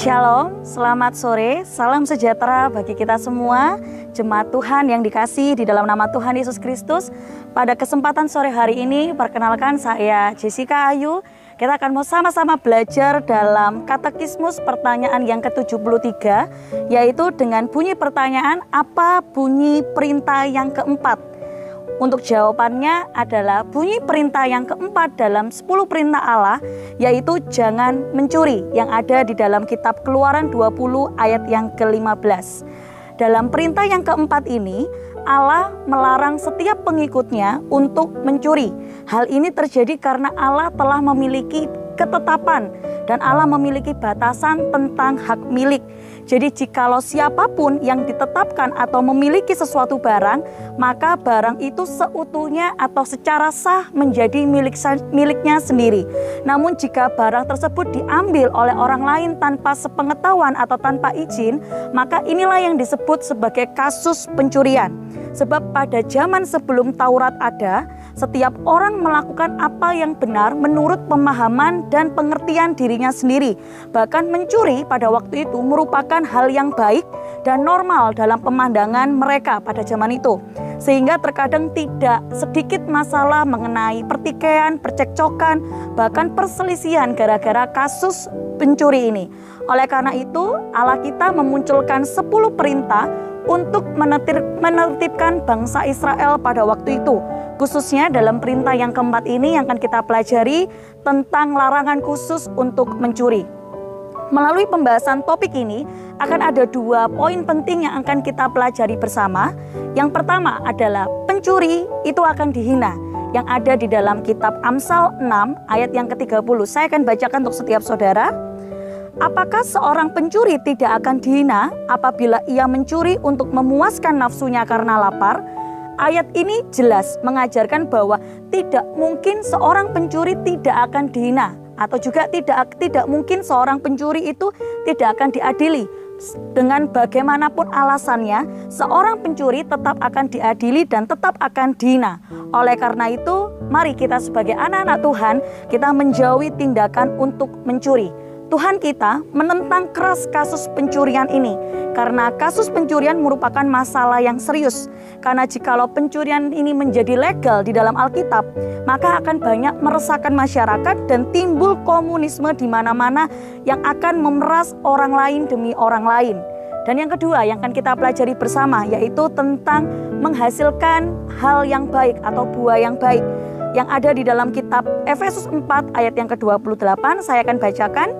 Shalom, selamat sore, salam sejahtera bagi kita semua, jemaat Tuhan yang dikasihi di dalam nama Tuhan Yesus Kristus. Pada kesempatan sore hari ini, perkenalkan saya Jessica Ayu. Kita akan mau sama-sama belajar dalam katekismus pertanyaan yang ke-73, yaitu dengan bunyi pertanyaan, apa bunyi perintah yang keempat? Untuk jawabannya adalah bunyi perintah yang keempat dalam 10 perintah Allah, yaitu jangan mencuri, yang ada di dalam kitab Keluaran 20 ayat yang ke-15. Dalam perintah yang keempat ini, Allah melarang setiap pengikutnya untuk mencuri. Hal ini terjadi karena Allah telah memiliki ketetapan dan Allah memiliki batasan tentang hak milik. Jadi jikalau siapapun yang ditetapkan atau memiliki sesuatu barang, maka barang itu seutuhnya atau secara sah menjadi miliknya sendiri. Namun jika barang tersebut diambil oleh orang lain tanpa sepengetahuan atau tanpa izin, maka inilah yang disebut sebagai kasus pencurian. Sebab pada zaman sebelum Taurat ada, setiap orang melakukan apa yang benar menurut pemahaman dan pengertian dirinya sendiri. Bahkan mencuri pada waktu itu merupakan hal yang baik dan normal dalam pemandangan mereka pada zaman itu. Sehingga terkadang tidak sedikit masalah mengenai pertikaian, percekcokan, bahkan perselisihan gara-gara kasus pencuri ini. Oleh karena itu, Allah kita memunculkan 10 perintah untuk menertibkan bangsa Israel pada waktu itu. Khususnya dalam perintah yang keempat ini yang akan kita pelajari tentang larangan khusus untuk mencuri. Melalui pembahasan topik ini akan ada 2 poin penting yang akan kita pelajari bersama. Yang pertama adalah pencuri itu akan dihina, yang ada di dalam kitab Amsal 6 ayat yang ke-30. Saya akan bacakan untuk setiap saudara. Apakah seorang pencuri tidak akan dihina apabila ia mencuri untuk memuaskan nafsunya karena lapar? Ayat ini jelas mengajarkan bahwa tidak mungkin seorang pencuri tidak akan dihina, atau juga tidak mungkin seorang pencuri itu tidak akan diadili. Dengan bagaimanapun alasannya, seorang pencuri tetap akan diadili dan tetap akan dihina. Oleh karena itu, mari kita sebagai anak-anak Tuhan, kita menjauhi tindakan untuk mencuri. Tuhan kita menentang keras kasus pencurian ini, karena kasus pencurian merupakan masalah yang serius. Karena jikalau pencurian ini menjadi legal di dalam Alkitab, maka akan banyak meresahkan masyarakat dan timbul komunisme di mana-mana yang akan memeras orang lain demi orang lain. Dan yang kedua yang akan kita pelajari bersama, yaitu tentang menghasilkan hal yang baik atau buah yang baik, yang ada di dalam kitab Efesus 4 ayat yang ke-28. Saya akan bacakan.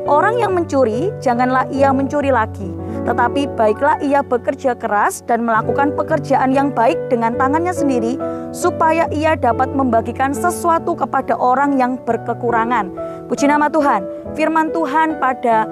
Orang yang mencuri, janganlah ia mencuri lagi, tetapi baiklah ia bekerja keras dan melakukan pekerjaan yang baik dengan tangannya sendiri, supaya ia dapat membagikan sesuatu kepada orang yang berkekurangan. Puji nama Tuhan. Firman Tuhan pada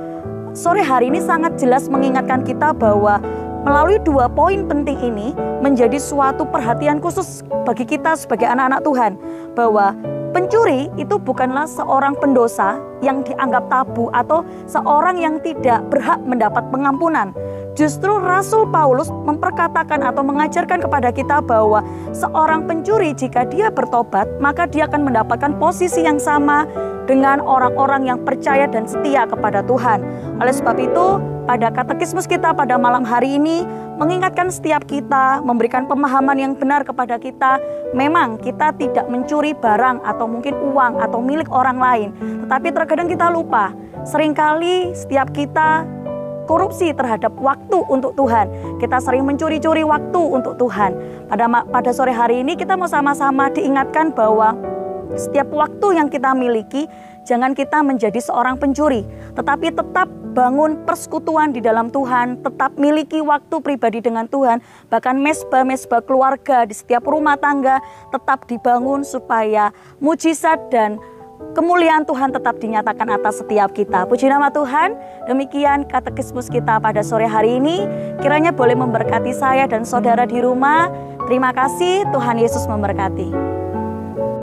sore hari ini sangat jelas mengingatkan kita bahwa melalui 2 poin penting ini menjadi suatu perhatian khusus bagi kita sebagai anak-anak Tuhan, bahwa pencuri itu bukanlah seorang pendosa yang dianggap tabu atau seorang yang tidak berhak mendapat pengampunan. Justru Rasul Paulus memperkatakan atau mengajarkan kepada kita bahwa seorang pencuri jika dia bertobat, maka dia akan mendapatkan posisi yang sama dengan orang-orang yang percaya dan setia kepada Tuhan. Oleh sebab itu, pada katekismus kita pada malam hari ini mengingatkan setiap kita, memberikan pemahaman yang benar kepada kita. Memang kita tidak mencuri barang atau mungkin uang atau milik orang lain, tetapi terkadang kita lupa. Seringkali setiap kita korupsi terhadap waktu untuk Tuhan. Kita sering mencuri-curi waktu untuk Tuhan. Pada sore hari ini kita mau sama-sama diingatkan bahwa setiap waktu yang kita miliki, jangan kita menjadi seorang pencuri, tetapi tetap bangun persekutuan di dalam Tuhan, tetap miliki waktu pribadi dengan Tuhan, bahkan mesbah-mesbah keluarga di setiap rumah tangga tetap dibangun supaya mujizat dan kemuliaan Tuhan tetap dinyatakan atas setiap kita. Puji nama Tuhan. Demikian katekismus kita pada sore hari ini. Kiranya boleh memberkati saya dan saudara di rumah. Terima kasih, Tuhan Yesus memberkati.